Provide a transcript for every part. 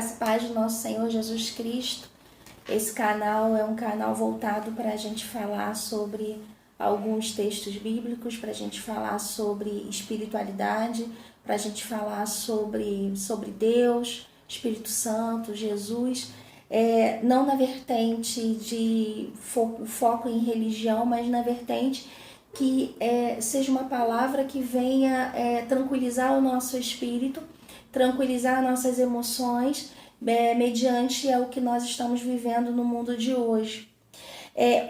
Graça e paz do nosso Senhor Jesus Cristo. Esse canal é um canal voltado para a gente falar sobre alguns textos bíblicos, para a gente falar sobre espiritualidade, para a gente falar sobre Deus, Espírito Santo, Jesus. Não na vertente de foco em religião, mas na vertente que seja uma palavra que venha tranquilizar o nosso espírito, tranquilizar nossas emoções, mediante o que nós estamos vivendo no mundo de hoje.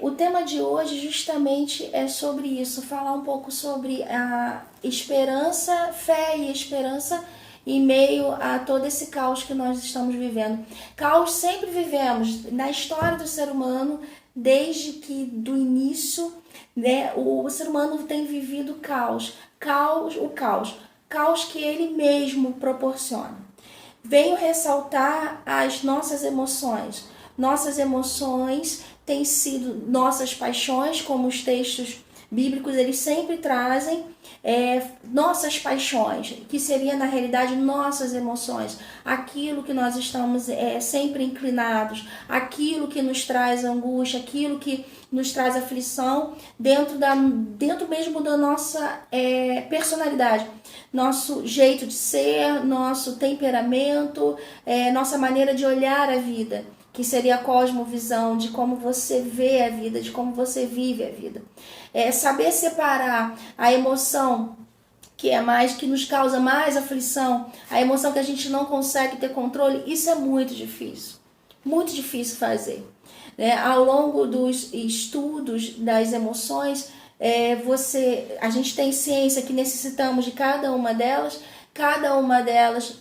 O tema de hoje justamente é sobre isso, falar um pouco sobre a esperança, fé e esperança em meio a todo esse caos que nós estamos vivendo. Caos sempre vivemos na história do ser humano, desde que do início, né, o ser humano tem vivido caos que ele mesmo proporciona. Venho ressaltar as nossas emoções. Nossas emoções têm sido nossas paixões, como os textos bíblicos eles sempre trazem nossas paixões, que seria na realidade nossas emoções, aquilo que nós estamos sempre inclinados, aquilo que nos traz angústia, aquilo que nos traz aflição dentro mesmo da nossa personalidade, nosso jeito de ser, nosso temperamento, nossa maneira de olhar a vida, que seria a cosmovisão de como você vê a vida, de como você vive a vida. Saber separar a emoção que nos causa mais aflição, a emoção que a gente não consegue ter controle, isso é muito difícil fazer. Ao longo dos estudos das emoções, a gente tem ciência que necessitamos de cada uma delas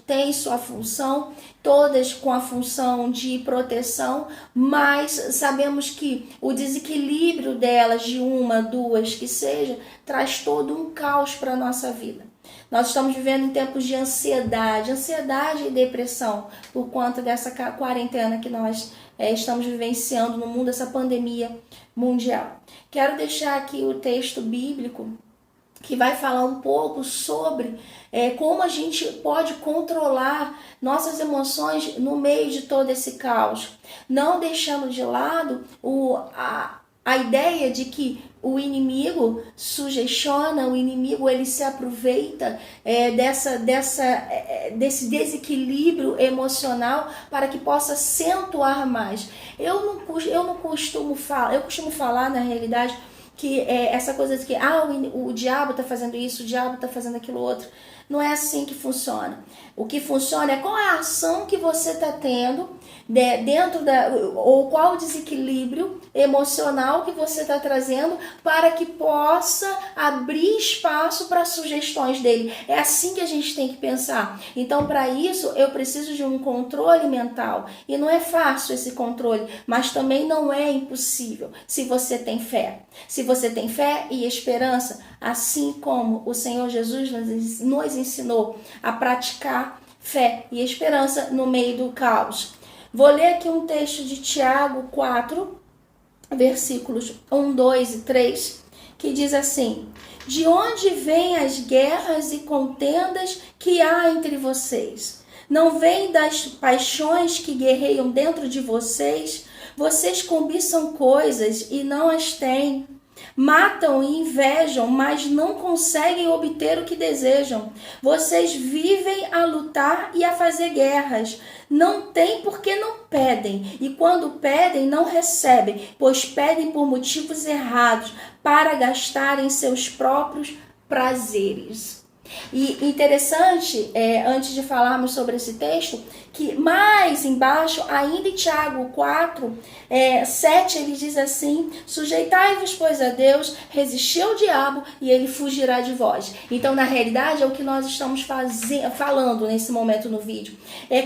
tem sua função, todas com a função de proteção, mas sabemos que o desequilíbrio delas, de uma, duas, que seja, traz todo um caos para a nossa vida. Nós estamos vivendo em tempos de ansiedade e depressão, por conta dessa quarentena que nós estamos vivenciando no mundo, essa pandemia mundial. Quero deixar aqui o texto bíblico que vai falar um pouco sobre como a gente pode controlar nossas emoções no meio de todo esse caos, não deixando de lado a ideia de que o inimigo sugestiona, o inimigo ele se aproveita desse desequilíbrio emocional para que possa acentuar mais. Eu costumo falar na realidade que essa coisa de que o diabo está fazendo isso, o diabo está fazendo aquilo outro. Não é assim que funciona. O que funciona é qual é a ação que você está tendo ou qual o desequilíbrio emocional que você está trazendo para que possa abrir espaço para sugestões dele. É assim que a gente tem que pensar. Então, para isso, eu preciso de um controle mental. E não é fácil esse controle, mas também não é impossível se você tem fé. Se você tem fé e esperança, assim como o Senhor Jesus nos ensinou a praticar fé e esperança no meio do caos. Vou ler aqui um texto de Tiago 4, versículos 1, 2 e 3, que diz assim: de onde vêm as guerras e contendas que há entre vocês? Não vêm das paixões que guerreiam dentro de vocês? Vocês cobiçam coisas e não as têm. Matam e invejam, mas não conseguem obter o que desejam. Vocês vivem a lutar e a fazer guerras. Não têm porque não pedem. E quando pedem, não recebem, pois pedem por motivos errados, para gastarem seus próprios prazeres. E interessante, antes de falarmos sobre esse texto, que mais embaixo, ainda em Tiago 4, 7, ele diz assim: sujeitai-vos, pois, a Deus, resisti ao diabo e ele fugirá de vós. Então, na realidade, é o que nós estamos falando nesse momento no vídeo.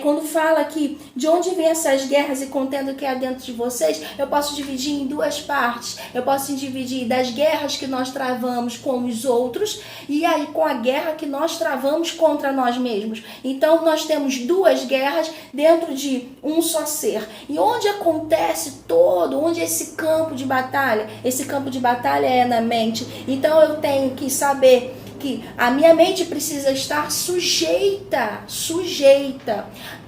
Quando fala que de onde vem essas guerras e contenda que há dentro de vocês, eu posso dividir em duas partes. Eu posso dividir das guerras que nós travamos com os outros e aí com a guerra que nós travamos contra nós mesmos. Então, nós temos duas guerras dentro de um só ser. E onde acontece onde é esse campo de batalha? Esse campo de batalha é na mente. Então eu tenho que saber que a minha mente precisa estar sujeita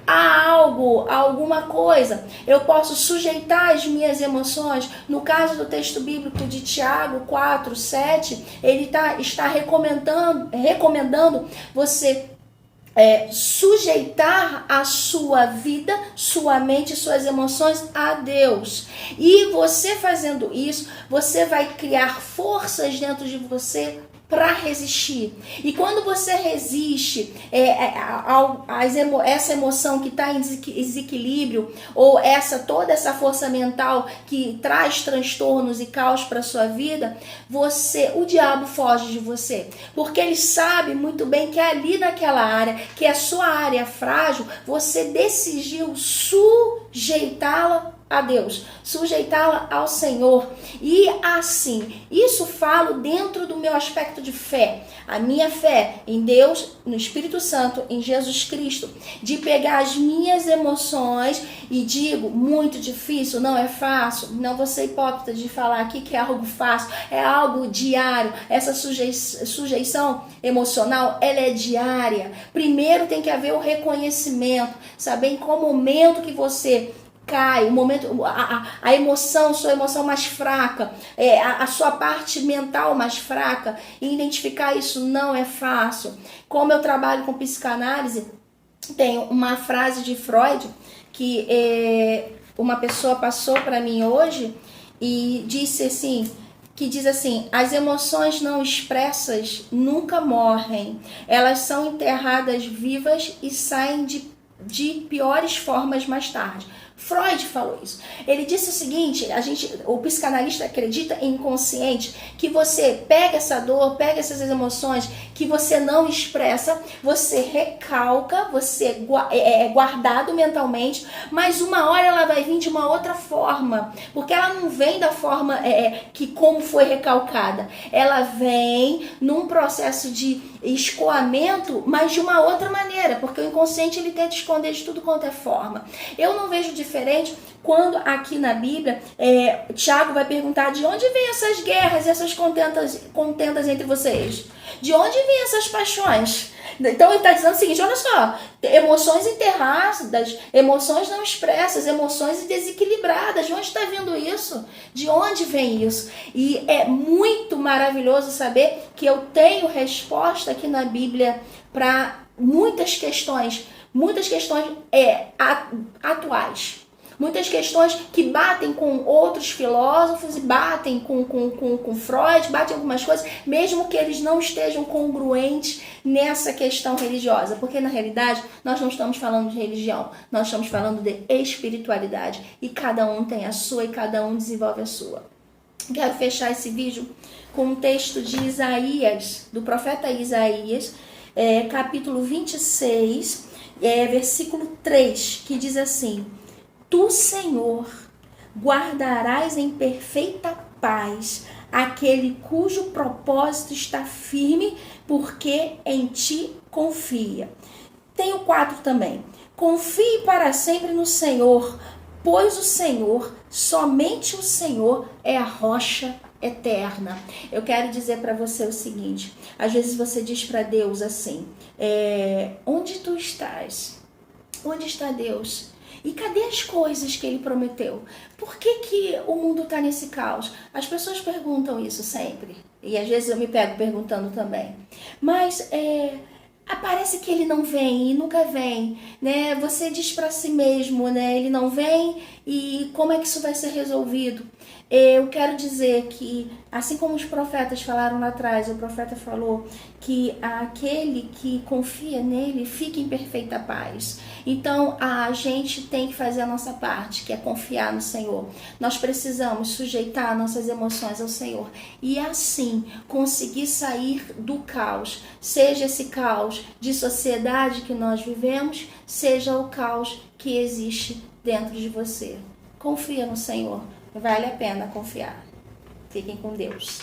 a algo, a alguma coisa. Eu posso sujeitar as minhas emoções. No caso do texto bíblico de Tiago 4:7, ele está recomendando você sujeitar a sua vida, sua mente, suas emoções a Deus. E você fazendo isso, você vai criar forças dentro de você para resistir. E quando você resiste essa emoção que está em desequilíbrio, ou toda essa força mental que traz transtornos e caos para sua vida, o diabo foge de você, porque ele sabe muito bem que ali naquela área, que é a sua área frágil, você decidiu sujeitá-la a Deus, sujeitá-la ao Senhor. E assim, isso falo dentro do meu aspecto de fé, a minha fé em Deus, no Espírito Santo, em Jesus Cristo, de pegar as minhas emoções e digo, muito difícil, não é fácil, não vou ser hipócrita de falar aqui que é algo fácil, é algo diário. Essa sujeição emocional, ela é diária. Primeiro tem que haver o reconhecimento, saber em qual momento que você cai, o momento, a emoção, sua emoção mais fraca, a sua parte mental mais fraca, e identificar isso não é fácil. Como eu trabalho com psicanálise, tem uma frase de Freud que uma pessoa passou para mim hoje e disse assim, que diz assim: as emoções não expressas nunca morrem, elas são enterradas vivas e saem de piores formas mais tarde. Freud falou isso. Ele disse o seguinte: o psicanalista acredita em inconsciente, que você pega essa dor, pega essas emoções que você não expressa, você recalca, você é guardado mentalmente, mas uma hora ela vai vir de uma outra forma, porque ela não vem da forma como foi recalcada. Ela vem num processo de escoamento, mas de uma outra maneira, porque o inconsciente ele tenta esconder de tudo quanto é forma. Eu não vejo diferente quando aqui na Bíblia Tiago vai perguntar: de onde vêm essas guerras e essas contendas entre vocês? De onde vêm essas paixões? Então ele está dizendo o seguinte: olha só, emoções enterradas, emoções não expressas, emoções desequilibradas. De onde está vindo isso? De onde vem isso? E é muito maravilhoso saber que eu tenho resposta aqui na Bíblia para muitas questões atuais. Muitas questões que batem com outros filósofos e batem com Freud, batem algumas coisas, mesmo que eles não estejam congruentes nessa questão religiosa. Porque na realidade nós não estamos falando de religião, nós estamos falando de espiritualidade. E cada um tem a sua e cada um desenvolve a sua. Quero fechar esse vídeo com um texto de Isaías, do profeta Isaías, capítulo 26, versículo 3, que diz assim: Tu, Senhor, guardarás em perfeita paz aquele cujo propósito está firme, porque em ti confia. Tem o 4 também. Confie para sempre no Senhor, pois o Senhor, somente o Senhor, é a rocha eterna. Eu quero dizer para você o seguinte: às vezes você diz para Deus assim: onde tu estás? Onde está Deus? E cadê as coisas que ele prometeu? Por que o mundo está nesse caos? As pessoas perguntam isso sempre. E às vezes eu me pego perguntando também. Mas parece que ele não vem e nunca vem, né? Você diz para si mesmo, né? Ele não vem, e como é que isso vai ser resolvido? Eu quero dizer que, assim como os profetas falaram lá atrás, o profeta falou que aquele que confia nele fica em perfeita paz. Então a gente tem que fazer a nossa parte, que é confiar no Senhor. Nós precisamos sujeitar nossas emoções ao Senhor e assim conseguir sair do caos, seja esse caos de sociedade que nós vivemos, seja o caos que existe dentro de você. Confia no Senhor. Vale a pena confiar. Fiquem com Deus.